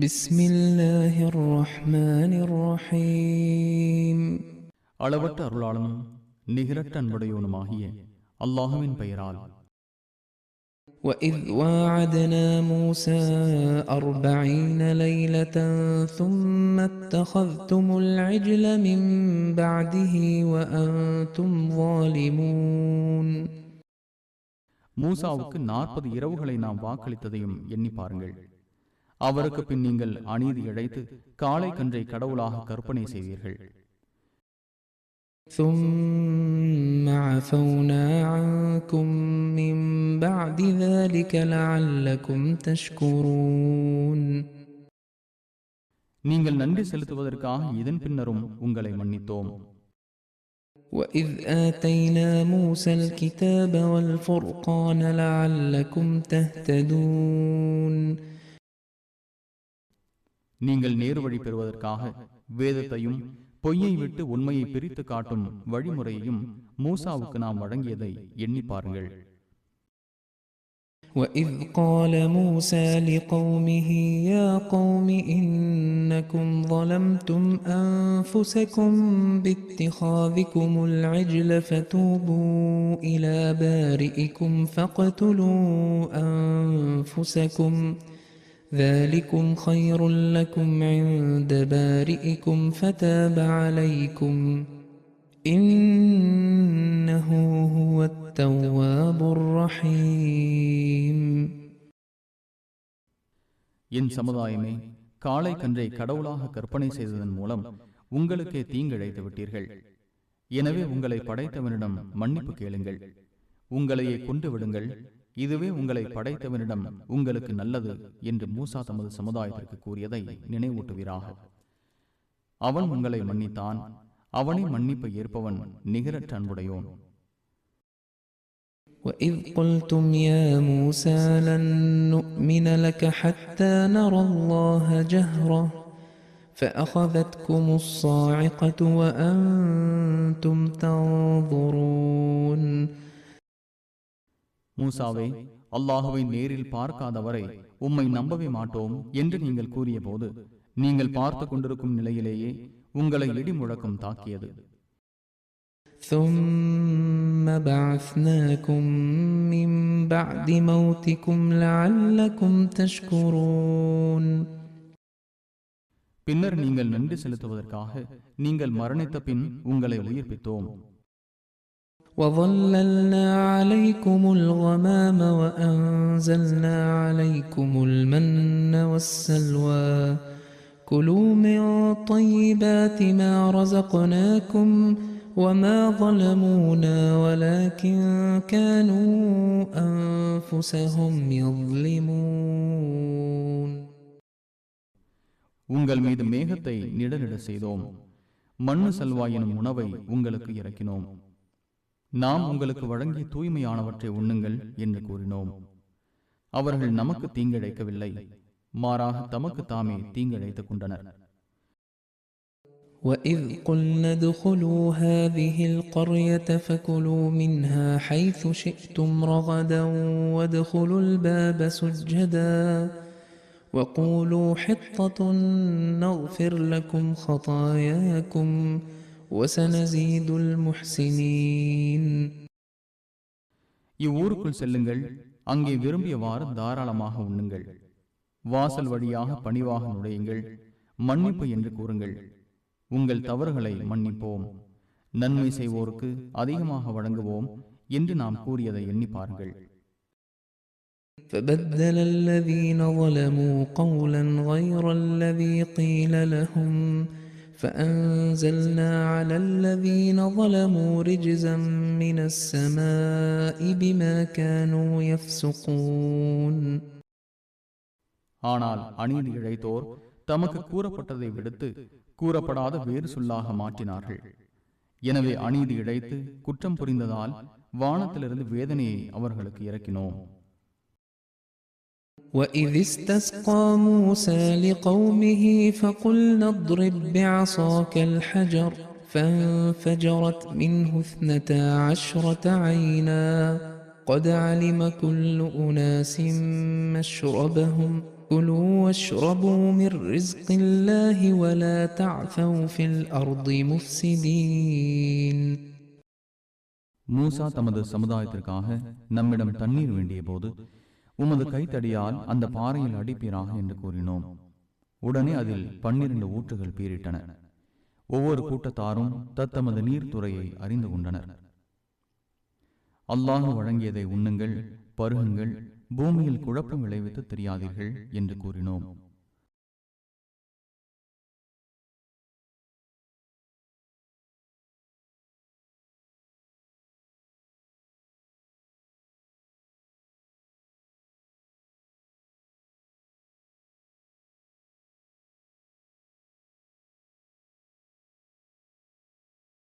بسم الله الرحمن الرحيم அளவற்ற அருளாளனும் நிகரற்ற அன்புடையவனுமாகிய அல்லாஹுவின் பெயரால். وإذ واعدنا موسى 40 ليلة ثم اتخذتم العجل من بعده وأنتم ظالمون. மூசாவுக்கு 40 இரவுகளை நாம் வாக்களித்ததையும் எண்ணி பாருங்கள். அவருக்கு பின் நீங்கள் அநீதி இழைத்து காளை கன்றை கடவுளாக கற்பனை செய்வீர்கள். ثم عفونا عنكم من بعد ذلك لعلكم تشكرون. நீங்கள் நன்றி செலுத்துவதற்காக இதன் பின்னரும் உங்களை மன்னித்தோம். وإذ آتينا موسى الكتاب والفرقان لعلكم تهتدون. நீங்கள் நேரு வழி பெறுவதற்காக வேதத்தையும் பொய்யை விட்டு உண்மையை பிரித்து காட்டும் வழிமுறையையும் மூசாவுக்கு நாம் வழங்கியதை எண்ணி பாருங்கள். وإذ قال موسى لقومه يا قوم إنكم ظلمتم أنفسكم باتخاذكم العجل فتوبوا إلى بارئكم فاقتلوا أنفسكم ذلكم خير لكم عند بارئكم فتاب عليكم إنه هو التواب الرحيم. என் சமுதாயமே, காளை கன்றை கடவுளாக கற்பனை செய்ததன் மூலம் உங்களுக்கே தீங்கிழைத்து விட்டீர்கள். எனவே உங்களை படைத்தவனிடம் மன்னிப்பு கேளுங்கள். உங்களையே கொண்டு விடுங்கள். இதுவே உங்களை படைத்தவனிடம் உங்களுக்கு நல்லது என்று மூசா தமது சமுதாயத்திற்கு கூறியதை நினைவூட்டுவீராக. அவன் உங்களை மன்னித்தான். அவனை மன்னிப்பை ஏற்பவன் நிகரற்ற அன்புடையோன். وَإِذْ قُلْتُمْ يَا مُوسَى لَن نُّؤْمِنَ لَكَ حَتَّى نَرَى اللَّهَ جَهْرَةً فَأَخَذَتْكُمُ الصَّاعِقَةُ وَأَنْتُمْ تَنظُرُونَ. மூசாவே, அல்லாஹுவை நேரில் பார்க்காதவரை உம்மை நம்பவே மாட்டோம் என்று நீங்கள் கூறிய போது நீங்கள் பார்த்து கொண்டிருக்கும் நிலையிலேயே உங்களை இடி முழக்கம் தாக்கியது. ثُمَّ بَعَثْنَاكُمْ مِنْ بَعْدِ مَوْتِكُمْ لَعَلَّكُمْ تَشْكُرُونَ. பின்னர் நீங்கள் நன்றி செலுத்துவதற்காக நீங்கள் மரணித்த பின் உங்களை உயிர்ப்பித்தோம். وَظَلَّلْنَا عَلَيْكُمُ الْغَمَامَ وَأَنزَلْنَا عَلَيْكُمُ الْمَنَّ وَالسَّلْوَىٰ كُلُوا مِن طَيِّبَاتِ مَا رَزَقْنَاكُمْ وَمَا ظَلَمُونَا وَلَكِن كَانُوا أَنفُسَهُمْ يَظْلِمُونَ. உங்கள் மீது மேகத்தை நிழலிட செய்தோம். மண்ணு சல்வா எனும் உணவை உங்களுக்கு இறக்கினோம். நாம் உங்களுக்கு வழங்கிய தூய்மையானவற்றை உண்ணுங்கள் என்று கூறினோம். அவர்கள் நமக்கு தீங்கிழைக்கவில்லை, மாறாக தமக்கு தாமே தீங்கிழைத்துக் கொண்டனர். وَإِذْ قُلْنَا ادْخُلُوا هَٰذِهِ الْقَرْيَةَ فَكُلُوا مِنْهَا حَيْثُ شِئْتُمْ رَغَدًا وَادْخُلُوا الْبَابَ سُجَّدًا وَقُولُوا حِطَّةٌ نَغْفِرْ لَكُمْ خَطَايَاكُمْ وَسَنَزِيدُ الْمُحْسِنِينَ. இவ்வூருக்குள் செல்லுங்கள். அங்கே விரும்பியவாறு தாராளமாக உண்ணுங்கள். வாசல் வழியாக பணிவாக நுழையுங்கள். மன்னிப்பு என்று கூறுங்கள். உங்கள் தவறுகளை மன்னிப்போம். நன்மை செய்வோருக்கு அதிகமாக வழங்குவோம் என்று நாம் கூறியதை எண்ணி பாருங்கள். فَبَدَّلَ الَّذِينَ ظَلَمُوا قَوْلًا غَيْرَ الَّذِي قِيلَ لَهُمْ فَأَنزَلْنَا عَلَى الَّذِينَ ظَلَمُوا رِجْزًا مِّنَ السَّمَاءِ بِمَا كَانُوا يَفْسُقُونَ. ஆனால் அநீதி இழைத்தோர் தமக்கு கூறப்பட்டதை விடுத்து கூறப்படாத வேறு சொல்லாக மாற்றினார்கள். எனவே அநீதி இழைத்து குற்றம் புரிந்ததால் வானத்திலிருந்து வேதனையை அவர்களுக்கு இறக்கினோம். وَإِذِ اسْتَسْقَى مُوسَى لِقَوْمِهِ فَقُلْنَا اضْرِب بِّعَصَاكَ الْحَجَرَ فَانفَجَرَتْ مِنْهُ 12 عَيْنًا قَدْ عَلِمَ كُلُّ أُنَاسٍ مَّشْرَبَهُمْ كلوا واشربوا من رزق الله ولا تعثوا في الأرض مفسدين. மூசா தமது சமுதாயத்திற்காக நம்மிடம் தண்ணீர் வேண்டிய போது உமது கைத்தடியால் அந்த பாறையில் அடிப்பீராக என்று கூறினோம். உடனே அதில் 12 ஊற்றுகள் பீரிட்டன. ஒவ்வொரு கூட்டத்தாரும் தத்தமது நீர்த்துறையை அறிந்து கொண்டனர். அல்லாஹ் வழங்கியதை உண்ணுங்கள், பருகுங்கள், பூமியில் குழப்பம் விளைவித்து தெரியாதீர்கள் என்று கூறினோம்.